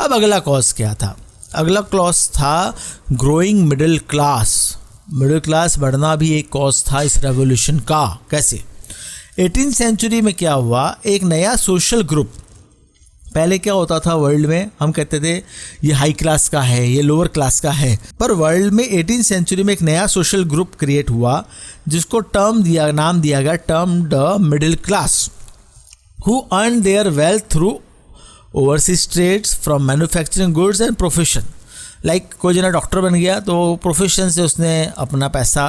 अब अगला कॉज क्या था? अगला कॉज था growing middle class. Middle class बढ़ना भी एक कॉज था इस रेवोल्यूशन का। कैसे? 18th सेंचुरी में क्या हुआ, एक नया सोशल ग्रुप, पहले क्या होता था वर्ल्ड में, हम कहते थे ये हाई क्लास का है, ये लोअर क्लास का है, पर वर्ल्ड में 18th सेंचुरी में एक नया सोशल ग्रुप क्रिएट हुआ जिसको नाम दिया गया term the middle class, who earn their wealth through overseas trades from manufacturing goods and profession. Like कोई जना डॉक्टर बन गया तो प्रोफेशन से उसने अपना पैसा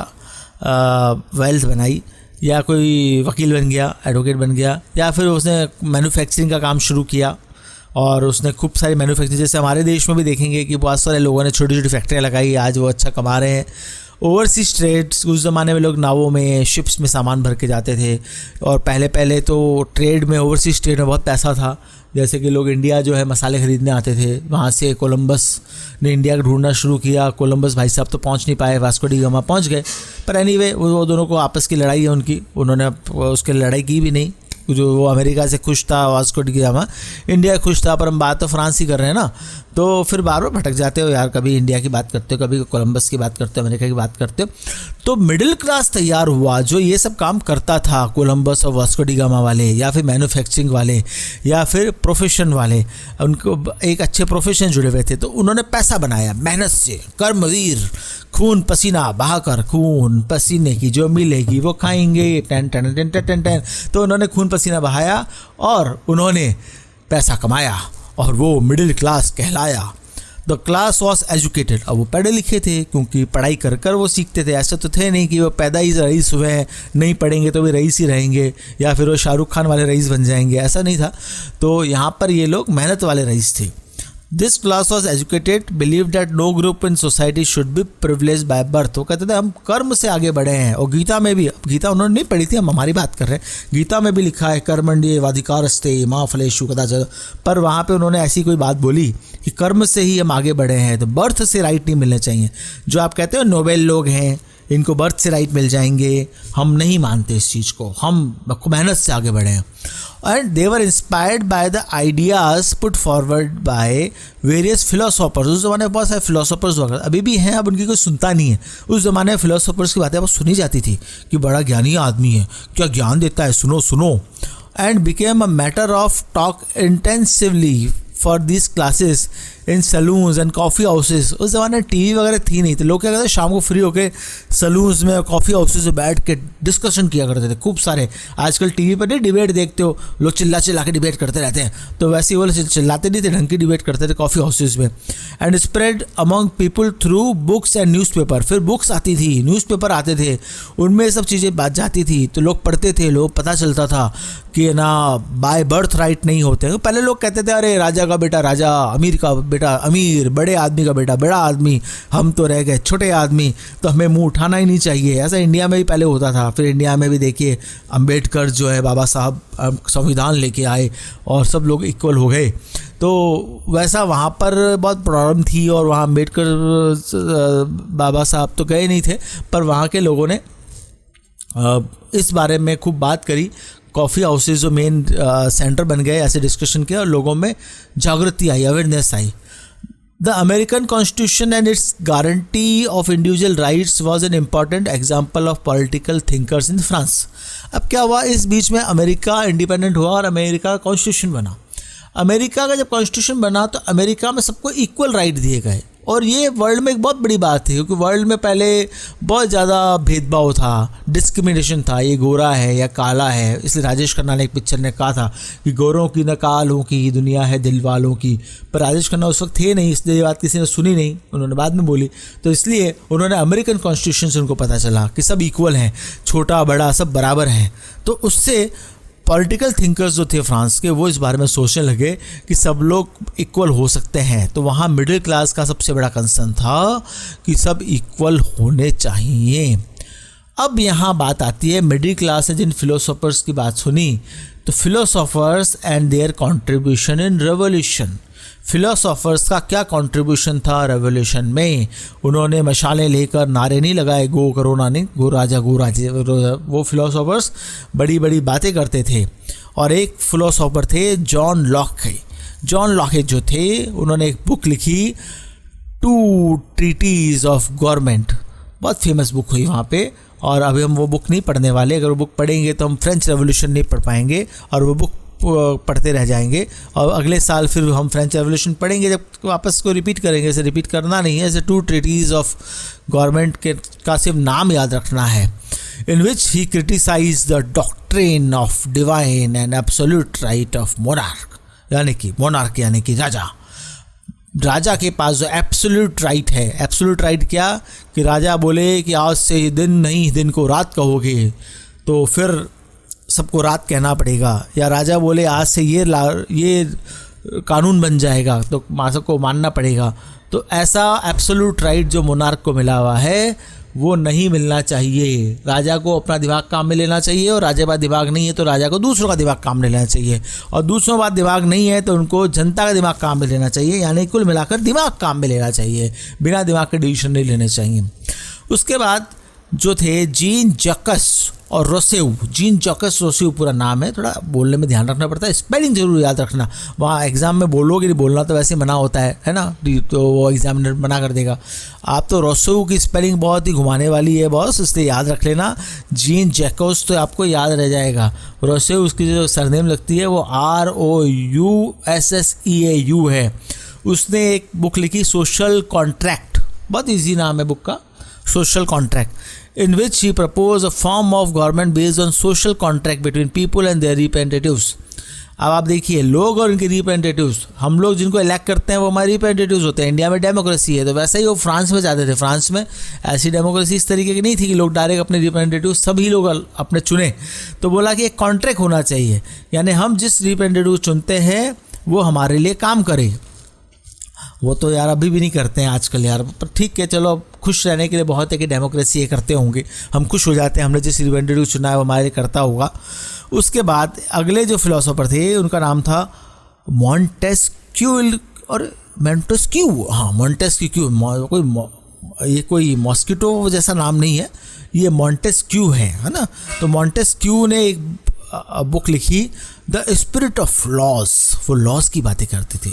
वेल्थ बनाई, या कोई वकील बन गया, एडवोकेट बन गया, या फिर उसने मैन्युफैक्चरिंग का काम शुरू किया और उसने खूब सारी मैन्युफैक्चरिंग, जैसे हमारे देश में भी देखेंगे कि बहुत सारे लोगों ने छोटी छोटी फैक्ट्रियाँ लगाई, आज वो अच्छा कमा रहे हैं। ओवरसीज ट्रेड्स, उस ज़माने में लोग नावों में, शिप्स में सामान भर के जाते थे, और पहले तो ट्रेड में, ओवरसीज ट्रेड में बहुत पैसा था। जैसे कि लोग इंडिया जो है मसाले ख़रीदने आते थे, वहाँ से कोलंबस ने इंडिया को ढूंढना शुरू किया। कोलंबस भाई साहब तो पहुँच नहीं पाए, वास्को डी गामा पहुँच गए, पर एनीवे वो दोनों को आपस की लड़ाई है उनकी, उन्होंने उसके लड़ाई की भी नहीं। जो वो अमेरिका से खुश था, वास्को डी गामा, इंडिया खुश था, पर हम बात तो फ्रांस ही कर रहे हैं ना, तो फिर बार बार भटक जाते हो यार, कभी इंडिया की बात करते हो, कभी कोलंबस की बात करते हो, अमेरिका की बात करते हो। तो मिडिल क्लास तैयार हुआ जो ये सब काम करता था, कोलंबस और वास्को डी गामा वाले, या फिर मैन्युफैक्चरिंग वाले, या फिर प्रोफेशन वाले, उनको एक अच्छे प्रोफेशन जुड़े हुए थे, तो उन्होंने पैसा बनाया मेहनत से, कर्मवीर, खून पसीना बहाकर, खून पसीने की जो मिलेगी वो खाएंगे, ten ten ten ten ten ten. तो उन्होंने खून पसीना बहाया और उन्होंने पैसा कमाया और वो मिडिल क्लास कहलाया। द क्लास वॉज एजुकेटेड, अब वो पढ़े लिखे थे क्योंकि पढ़ाई कर कर वो सीखते थे। ऐसा तो थे नहीं कि वो पैदा ही रईस हुए हैं, नहीं पढ़ेंगे तो भी रईस ही रहेंगे, या फिर वो शाहरुख खान वाले रईस बन जाएंगे, ऐसा नहीं था। तो यहाँ पर ये लोग मेहनत वाले रईस थे। This class was educated, believe that no group in society should be privilege by birth. वो कहते थे हम कर्म से आगे बढ़े हैं, और गीता में भी, गीता उन्होंने नहीं पढ़ी थी, हम हमारी बात कर रहे हैं, गीता में भी लिखा है कर्मण्येवाधिकारस्ते मा फलेषु कदाचन, पर वहाँ पे उन्होंने ऐसी कोई बात बोली कि कर्म से ही हम आगे बढ़े हैं, तो बर्थ से राइट नहीं मिलने चाहिए। जो आप कहते हो नोबेल लोग हैं, इनको बर्थ से राइट मिल जाएंगे, हम नहीं मानते इस चीज़ को, हम मेहनत से आगे बढ़े हैं। And they were inspired by the ideas put forward by various philosophers। उस ज़माने में बहुत सारे philosophers हुआ करते, अभी भी हैं, अब उनकी कोई सुनता नहीं है। उस ज़माने में philosophers की बातें बहुत सुनी जाती थी कि बड़ा ज्ञानी आदमी है, क्या ज्ञान देता है, सुनो सुनो। And became a matter of talk intensively for these classes in salons and coffee houses. उस ज़माने में टीवी वगैरह थी नहीं, तो लोग क्या करते थे, शाम को फ्री होकर सलून्स में, कॉफ़ी हाउसेस में बैठ के डिस्कशन किया करते थे खूब सारे। आजकल टीवी पर नहीं डिबेट देखते हो, लोग चिल्ला चिल्ला के डिबेट करते रहते हैं, तो वैसे ही वो चिल्लाते नहीं थे, ढंग की डिबेट करते थे कॉफ़ी हाउसेस में। And spread among people through books and newspaper. फिर बुक्स आती थी, न्यूज़पेपर आते थे, उनमें सब चीज़ें बात जाती थी, तो लोग पढ़ते थे, लोग पता चलता था कि ना बाय बर्थ राइट नहीं होते। पहले लोग कहते थे अरे राजा का बेटा राजा, अमीर का बेटा अमीर, बड़े आदमी का बेटा बड़ा आदमी, हम तो रह गए छोटे आदमी, तो हमें मुंह उठाना ही नहीं चाहिए। ऐसा इंडिया में भी पहले होता था। फिर इंडिया में भी देखिए अम्बेडकर जो है, बाबा साहब संविधान लेके आए और सब लोग इक्वल हो गए, तो वैसा वहाँ पर बहुत प्रॉब्लम थी। और वहाँ अम्बेडकर बाबा साहब तो गए नहीं थे, पर वहाँ के लोगों ने इस बारे में खूब बात करी। कॉफ़ी हाउसेज जो मेन सेंटर बन गए, ऐसे डिस्कशन किया और लोगों में जागृति आई, अवेयरनेस आई। The American constitution and its guarantee of individual rights was an important example of political thinkers in France. अब क्या हुआ, इस बीच में अमेरिका इंडिपेंडेंट हुआ और अमेरिका का कॉन्स्टिट्यूशन बना। अमेरिका का जब कॉन्स्टिट्यूशन बना तो अमेरिका में सबको इक्वल राइट दिए गए, और ये वर्ल्ड में एक बहुत बड़ी बात थी, क्योंकि वर्ल्ड में पहले बहुत ज़्यादा भेदभाव था, डिस्क्रिमिनेशन था, ये गोरा है या काला है। इसलिए राजेश खन्ना ने एक पिक्चर ने कहा था कि गोरों की न कालों की दुनिया है दिल वालों की, पर राजेश खन्ना उस वक्त थे नहीं, इसलिए ये बात किसी ने सुनी नहीं, उन्होंने बाद में बोली। तो इसलिए उन्होंने अमेरिकन कॉन्स्टिट्यूशन से उनको पता चला कि सब इक्वल हैं, छोटा बड़ा सब बराबर हैं। तो उससे पॉलिटिकल थिंकर्स जो थे फ्रांस के, वो इस बारे में सोचने लगे कि सब लोग इक्वल हो सकते हैं। तो वहाँ मिडिल क्लास का सबसे बड़ा कंसर्न था कि सब इक्वल होने चाहिए। अब यहाँ बात आती है, मिडिल क्लास ने जिन फिलोसोफर्स की बात सुनी, तो philosophers and their contribution in revolution. Philosophers का क्या कंट्रीब्यूशन था रेवोल्यूशन में? उन्होंने मशालें लेकर नारे नहीं लगाए, गो करोना नहीं, गो राजा गो राजे। वो फिलोसोफर्स बड़ी बड़ी बातें करते थे। और एक फिलोसोफर थे जॉन लॉक। जॉन लॉकेट जो थे उन्होंने एक बुक लिखी, 2 ट्रीटीज ऑफ गवर्नमेंट, बहुत फेमस बुक हुई वहाँ पे। और अभी हम वो बुक नहीं पढ़ने वाले, अगर वो बुक पढ़ेंगे तो हम फ्रेंच रेवोल्यूशन नहीं पढ़ पाएंगे और वो बुक पढ़ते रह जाएंगे। और अगले साल फिर हम फ्रेंच रेवोल्यूशन पढ़ेंगे जब वापस को रिपीट करेंगे। ऐसे रिपीट करना नहीं है, ऐसे 2 ट्रीटीज ऑफ गवर्नमेंट के का सिर्फ नाम याद रखना है। In which he criticise the doctrine of divine and absolute right of monarch, यानी कि मोनार्क यानी कि राजा के पास जो एब्सोल्यूट राइट है। एब्सोल्यूट राइट क्या, कि राजा बोले कि आज से दिन नहीं, दिन को रात कहोगे तो फिर सबको रात कहना पड़ेगा, या राजा बोले आज से ये कानून बन जाएगा तो सबको मानना पड़ेगा। तो ऐसा एब्सोल्यूट राइट जो मोनार्क को मिला हुआ है वो नहीं मिलना चाहिए। राजा को अपना दिमाग काम में लेना चाहिए, और राजा का दिमाग नहीं है तो राजा को दूसरों का दिमाग काम में लेना चाहिए, और दूसरों का दिमाग नहीं है तो उनको जनता का दिमाग काम में लेना चाहिए। यानी कुल मिलाकर दिमाग काम में लेना चाहिए, बिना दिमाग के डिसीजन नहीं लेने चाहिए। उसके बाद जो थे जीन जैकस और रोसेउ, जीन जैकस रोसेउ पूरा नाम है, थोड़ा बोलने में ध्यान रखना पड़ता है, स्पेलिंग जरूर याद रखना। वहाँ एग्जाम में बोलोगे नहीं, बोलना तो वैसे मना होता है ना, तो वो एग्जामिनर मना कर देगा। आप तो रोसेउ की स्पेलिंग बहुत ही घुमाने वाली है बॉस, इसलिए याद रख लेना। जीन जैकस तो आपको याद रह जाएगा, रोसेउ उसकी जो सरनेम लगती है वो ROUSSEAU है। उसने एक बुक लिखी सोशल कॉन्ट्रैक्ट, बहुत ईजी नाम है बुक का, social contract, in which he proposed a form of government based on social contract between people and their representatives। अब आप देखिए, लोग और उनके रिप्रेजेंटेटिव्स, हम लोग जिनको इलेक्ट करते हैं वो हमारे रिप्रेजेंटेटिव्स होते हैं। इंडिया में डेमोक्रेसी है तो वैसा ही वो फ्रांस में जाते थे। फ्रांस में ऐसी डेमोक्रेसी इस तरीके की नहीं थी कि लोग डायरेक्ट अपने रिप्रेजेंटेटिव सभी लोग अपने चुने। तो बोला कि एक कॉन्ट्रैक्ट होना चाहिए, यानी हम जिस रिप्रेजेंटेटिव चुनते हैं वो हमारे लिए काम करे। वो तो यार अभी भी नहीं करते हैं आजकल यार, पर ठीक है चलो, खुश रहने के लिए बहुत है कि डेमोक्रेसी ये करते होंगे, हम खुश हो जाते हैं, हमने जिस रिप्रेजेंटेटिव चुना है वो हमारे लिए करता होगा। उसके बाद अगले जो फिलोसोफर थे उनका नाम था मॉन्टेस्क्यू और मॉन्टेस्क्यू, हाँ मॉन्टेस्क्यू, ये कोई मॉस्किटो जैसा नाम नहीं है, ये मॉन्टेस्क्यू है ना। तो मॉन्टेस्क्यू ने एक बुक लिखी द स्पिरिट ऑफ लॉस, वो लॉस की बातें करते थे।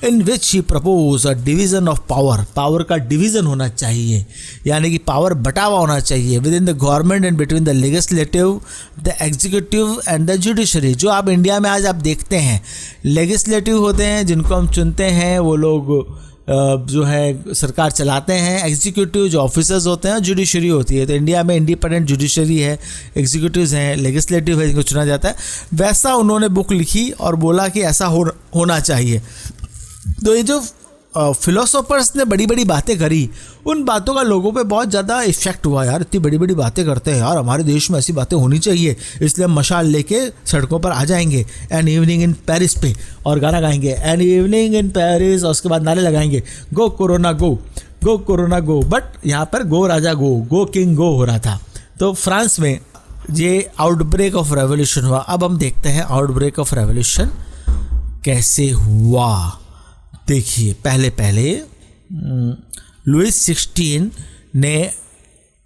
In which he propose a division of power, power का डिवीजन होना चाहिए, यानी कि पावर बटावा होना चाहिए within the government and between the legislative, the executive and the judiciary. जो आप इंडिया में आज आप देखते हैं, लेजिस्लेटिव होते हैं जिनको हम चुनते हैं, वो लोग जो है सरकार चलाते हैं, एग्जीक्यूटिव जो ऑफिसर्स होते हैं, जुडिशरी होती है। तो इंडिया में इंडिपेंडेंट जुडिशरी है, एग्जीक्यूटिव्स हैं, लेजिस्लेटिव है जिनको चुना जाता है। वैसा उन्होंने बुक लिखी और बोला कि ऐसा होना चाहिए। तो ये जो फिलोसोफर्स ने बड़ी बड़ी बातें करी, उन बातों का लोगों पे बहुत ज़्यादा इफेक्ट हुआ। यार इतनी बड़ी बड़ी बातें करते हैं यार, हमारे देश में ऐसी बातें होनी चाहिए, इसलिए हम मशाल लेके सड़कों पर आ जाएंगे एन इवनिंग इन पेरिस पे, और गाना गाएंगे एन इवनिंग इन पेरिस, और उसके बाद नारे लगाएंगे गो corona go, go corona go. But यहाँ पर गो राजा गो, गो किंग गो हो रहा था। तो फ्रांस में ये आउटब्रेक ऑफ रेवोल्यूशन हुआ। अब हम देखते हैं आउटब्रेक ऑफ रेवोल्यूशन कैसे हुआ। देखिए, पहले लुइस 16 ने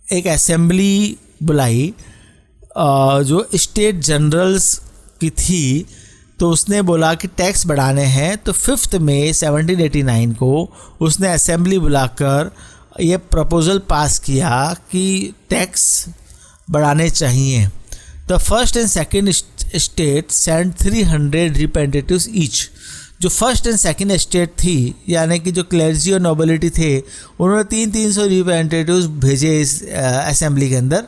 एक असेंबली बुलाई जो स्टेट जनरल्स की थी। तो उसने बोला कि टैक्स बढ़ाने हैं, तो 5 मई 1789 को उसने असेंबली बुलाकर ये प्रपोज़ल पास किया कि टैक्स बढ़ाने चाहिए। The first and second state send 300 representatives each. जो फर्स्ट एंड सेकेंड स्टेट थी, यानी कि जो क्लर्जी और नोबिलिटी थे, उन्होंने 300 रिप्रेजेंटेटिव्स भेजे इस असेंबली के अंदर,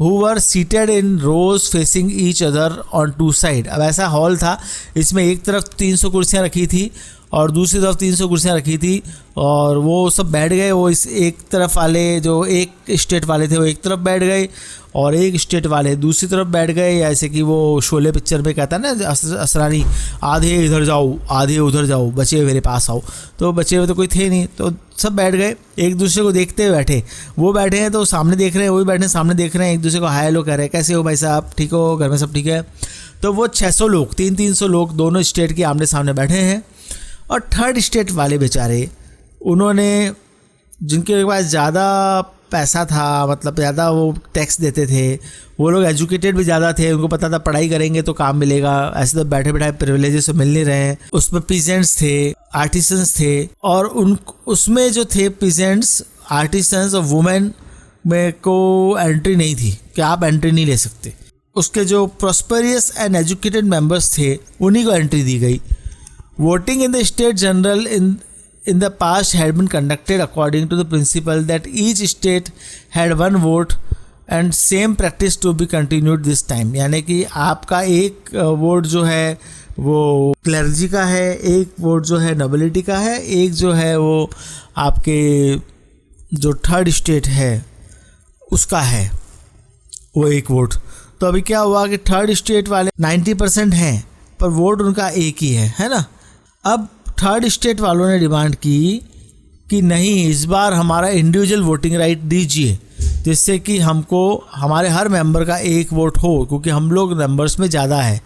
who were seated in rows facing each other on 2 side. अब ऐसा हॉल था, इसमें एक तरफ 300 कुर्सियाँ रखी थी और दूसरी तरफ 300 कुर्सियाँ रखी थी, और वो सब बैठ गए। वो इस एक तरफ वाले जो एक स्टेट वाले थे वो एक तरफ बैठ गए और एक स्टेट वाले दूसरी तरफ बैठ गए। ऐसे कि वो शोले पिक्चर में कहता है ना असरानी, आधे इधर जाओ आधे उधर जाओ, बचे हुए मेरे पास आओ। तो बचे हुए तो कोई थे नहीं, तो सब बैठ गए, एक दूसरे को देखते हुए बैठे। वो बैठे हैं तो सामने देख रहे हैं, वो भी बैठे सामने देख रहे हैं, एक दूसरे को हाय हेलो कह रहे हैं, कैसे हो भाई साहब, ठीक हो, घर में सब ठीक है। तो वो 600 लोग, 300 लोग दोनों स्टेट के आमने सामने बैठे हैं। और थर्ड स्टेट वाले बेचारे, उन्होंने, जिनके पास ज़्यादा पैसा था, मतलब ज़्यादा वो टैक्स देते थे, वो लोग एजुकेटेड भी ज़्यादा थे, उनको पता था पढ़ाई करेंगे तो काम मिलेगा, ऐसे तो बैठे बैठे प्रिविलेजेस तो मिल नहीं रहे हैं। उसमें पीजेंट्स थे, आर्टिसंस थे, और उसमें जो थे पीजेंट्स, आर्टिसंस और वुमेन में को एंट्री नहीं थी कि आप एंट्री नहीं ले सकते। उसके जो प्रॉस्पेरियस एंड एजुकेटेड मेंबर्स थे उन्हीं को एंट्री दी गई। Voting in the state general in the past had been conducted according to the principle that each state had one vote and same practice to be continued this time। यानी कि आपका एक vote जो है वो clergy का है, एक वोट जो है नोबिलिटी का है, एक जो है वो आपके जो थर्ड स्टेट है उसका है वो एक वोट। तो अभी क्या हुआ कि थर्ड स्टेट वाले 90% हैं पर वोट उनका एक ही है ना। अब थर्ड स्टेट वालों ने डिमांड की कि नहीं, इस बार हमारा इंडिविजुअल वोटिंग राइट दीजिए, जिससे कि हमको हमारे हर मेंबर का एक वोट हो, क्योंकि हम लोग नंबर्स में ज़्यादा है।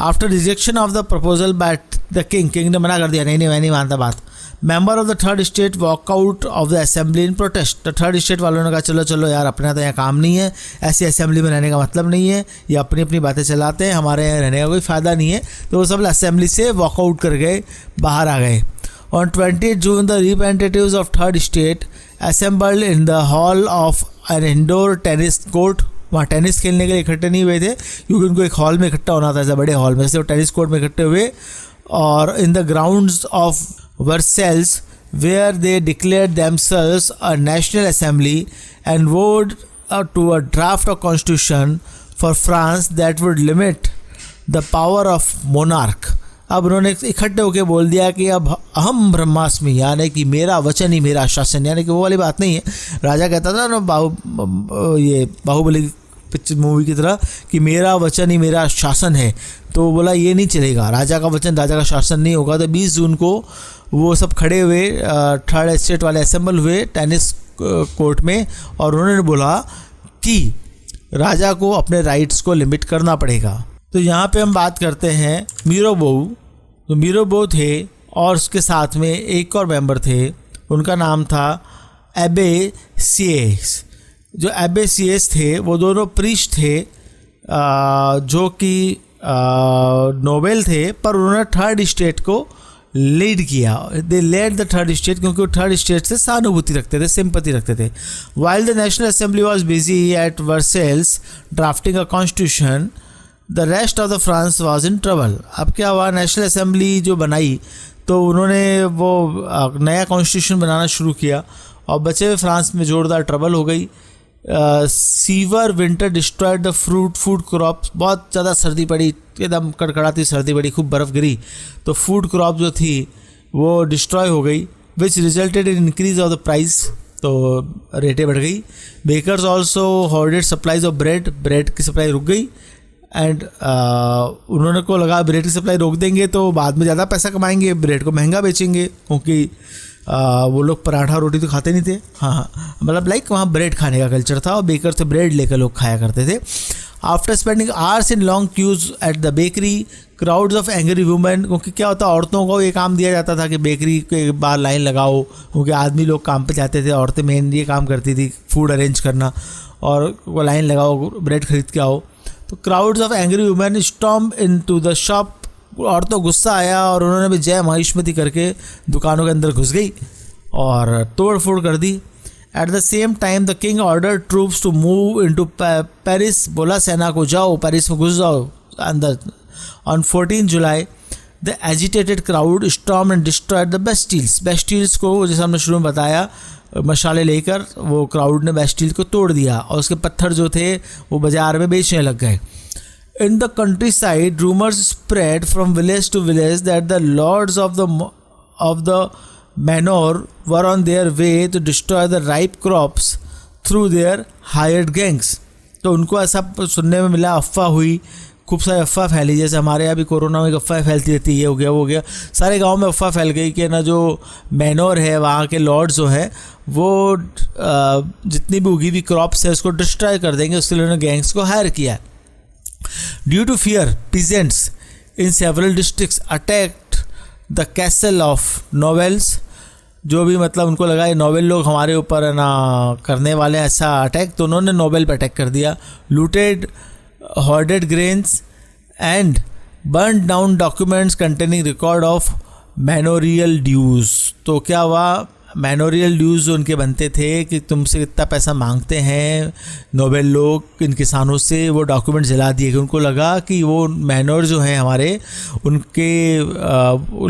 After rejection of the proposal by the king ने मना कर दिया, नहीं मैं नहीं मानता बात। Member of the third state walk out of the assembly in protest. तो थर्ड स्टेट वालों ने कहा चलो यार, अपना तो यहाँ काम नहीं है, ऐसी असेंबली में रहने का मतलब नहीं है, ये अपनी अपनी बातें चलाते हैं, हमारे यहाँ रहने का कोई फ़ायदा नहीं है। तो वो सब असेंबली से वॉकआउट कर गए, बाहर आ गए। On 20 June the representatives of third state assembled in the hall of an indoor tennis court. वहाँ टेनिस खेलने के लिए इकट्ठे नहीं हुए थे, क्योंकि उनको एक हॉल में इकट्ठा होना था, ऐसे बड़े हॉल में, से वो टेनिस कोर्ट में इकट्ठे हुए। और in the grounds of Versailles, where they declared themselves a national assembly and voted to a draft of constitution for France that would limit the power of monarch। अब उन्होंने इकट्ठे होकर बोल दिया कि अब अहम ब्रह्मास्मि, यानी कि मेरा वचन ही मेरा शासन। यानी कि वो वाली बात नहीं है, राजा कहता था ना बाहुबली पिक्चर मूवी की तरह कि मेरा वचन ही मेरा शासन है, तो बोला ये नहीं चलेगा, राजा का वचन राजा का शासन नहीं होगा। तो 20 जून को वो सब खड़े हुए, थर्ड स्टेट वाले असेंबल हुए टेनिस कोर्ट में, और उन्होंने बोला कि राजा को अपने राइट्स को लिमिट करना पड़ेगा। तो यहाँ पे हम बात करते हैं मीराबेऊ। तो मीराबेऊ थे और उसके साथ में एक और मेंबर थे, उनका नाम था एबे सियेस। जो एबे सियेस थे वो दोनों प्रीस्ट थे, जो कि नोबेल थे, पर उन्होंने थर्ड स्टेट को लीड किया। दे लेड द थर्ड स्टेट, क्योंकि वो थर्ड स्टेट से सहानुभूति रखते थे, सिंपैथी रखते थे। While the national assembly was busy at Versailles drafting a constitution, the rest of the France was in trouble. अब क्या हुआ, नेशनल असेंबली जो बनाई तो उन्होंने वो नया कॉन्स्टिट्यूशन बनाना शुरू किया, और बचे हुए फ्रांस में जोरदार ट्रबल हो गई। Sewer winter destroyed the food crops. बहुत ज़्यादा सर्दी पड़ी, एकदम कड़कड़ाती सर्दी पड़ी, खूब बर्फ़ गिरी, तो फूड क्रॉप जो थी वो डिस्ट्रॉय हो गई, which resulted in increase of the price. तो रेटें बढ़ गई। Bakers also hoarded supplies of bread की सप्लाई रुक गई। एंड उन्होंने को लगा ब्रेड की सप्लाई रोक देंगे तो बाद में ज़्यादा पैसा कमाएंगे, ब्रेड को महंगा बेचेंगे, क्योंकि वो लोग पराठा रोटी तो खाते नहीं थे। हाँ, मतलब लाइक वहाँ ब्रेड खाने का कल्चर था, और बेकर से ब्रेड लेकर लोग खाया करते थे। After spending hours in long queues at the bakery, crowds of angry women, क्योंकि क्या होता, औरतों को ये काम दिया जाता था कि बेकरी के बाहर लाइन लगाओ, क्योंकि आदमी लोग काम पे जाते थे, औरतें मेन ये काम करती थी फूड अरेंज करना, और वो लाइन लगाओ, ब्रेड खरीद के आओ। तो crowds of angry women storm into the shop. औरतों गुस्सा आया और उन्होंने भी जय महिष्मति करके दुकानों के अंदर घुस गई और तोड़ फोड़ कर दी। At the same time the king order troops to move into Paris. बोला सेना को जाओ पेरिस में घुस जाओ अंदर। On 14 July the agitated crowd storm and destroyed the Bastilles. Bastilles को, जैसे हमने शुरू में बताया, मशाले लेकर वो क्राउड ने बेस्टिल को तोड़ दिया और उसके पत्थर जो थे वो बाजार में बेचने लग गए। In the countryside, rumors spread from village to village that the lords of the manor were on their way to destroy the ripe crops through their hired gangs. तो उनको ऐसा सुनने में मिला, अफवाह हुई, खूब सारी अफवाह फैली, जैसे हमारे यहाँ भी कोरोना में अफवाह फैलती रहती है, ये हो गया वो हो गया, सारे गांव में अफवाह फैल गई कि ना जो मैनोर है वहाँ के लॉर्ड्स जो है वो जितनी भी उगी हुई क्रॉप्स है उसको डिस्ट्रॉय कर देंगे, उसके लिए उन्होंने गैंग्स को हायर किया है। Due to fear, peasants in several districts attacked the castle of Nobles. जो भी मतलब उनको लगा ये नोबेल लोग हमारे ऊपर है ना करने वाले हैं ऐसा अटैक, तो उन्होंने नोबेल पर अटैक कर दिया। Looted hoarded grains and burned down documents containing record of manorial dues। तो क्या हुआ, मैनोरियल ड्यूज़ उनके बनते थे कि तुमसे कितना पैसा मांगते हैं नोबेल लोग इन किसानों से, वो डॉक्यूमेंट जला दिए कि उनको लगा कि वो मैनोर जो हैं हमारे उनके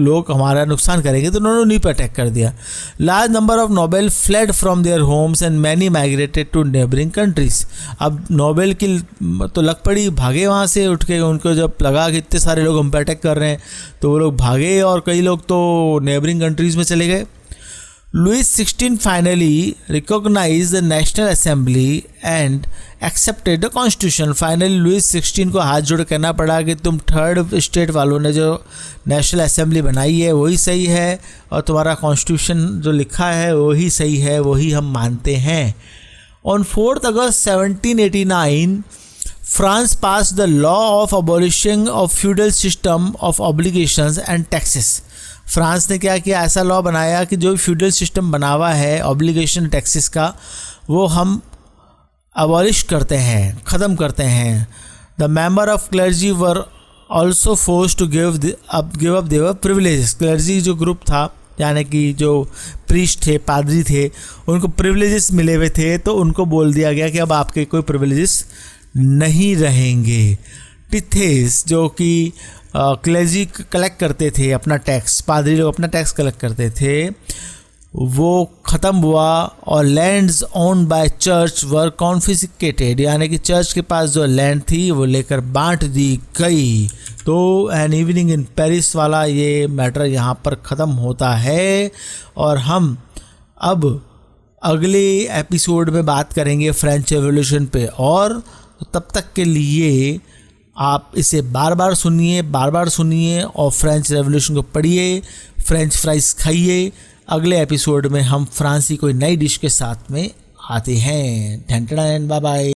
लोग हमारा नुकसान करेंगे, तो उन्होंने उन्हीं पर अटैक कर दिया। Large number of noble fled from their homes and many migrated to neighbouring countries. अब नोबेल की तो लग पड़ी, भागे वहाँ से उठ के, उनको जब लगा कि इतने सारे लोग हम पर अटैक कर रहे हैं तो वो लोग भागे और कई लोग तो नेबरिंग कंट्रीज़ में चले गए। Louis XVI finally recognized the National Assembly and accepted the Constitution। Finally Louis 16 को हाथ जोड़ कहना पड़ा कि तुम थर्ड स्टेट वालों ने जो नेशनल असेंबली बनाई है वही सही है और तुम्हारा कॉन्स्टिट्यूशन जो लिखा है वही सही है, वही हम मानते हैं। On 4 August 1789 France passed the law of abolishing of feudal system of obligations and taxes। France ने क्या किया, ऐसा लॉ बनाया कि जो फ्यूडल सिस्टम बना हुआ है ऑब्लिगेशन टैक्सेस का वो हम अबॉलिश करते हैं, ख़त्म करते हैं। The member of clergy were also force to give up their privileges. Clergy जो ग्रुप था यानी कि जो प्रीस्ट थे, पादरी थे, उनको प्रिविलेजेस मिले हुए थे, तो उनको बोल दिया गया कि अब आपके कोई प्रिविलेजेस नहीं रहेंगे। टिथेस जो कि क्लेजी कलेक्ट करते थे अपना टैक्स, पादरी लोग अपना टैक्स कलेक्ट करते थे, वो ख़त्म हुआ और lands owned by church were confiscated, यानी कि चर्च के पास जो लैंड थी वो लेकर बांट दी गई। तो एन इवनिंग इन पेरिस वाला ये मैटर यहाँ पर ख़त्म होता है और हम अब अगले एपिसोड में बात करेंगे फ्रेंच रेवोल्यूशन पे। और तब तक के लिए आप इसे बार बार सुनिए और फ्रेंच रेवोल्यूशन को पढ़िए, फ्रेंच फ्राइज़ खाइए। अगले एपिसोड में हम फ्रांसी कोई नई डिश के साथ में आते हैं। Bye bye.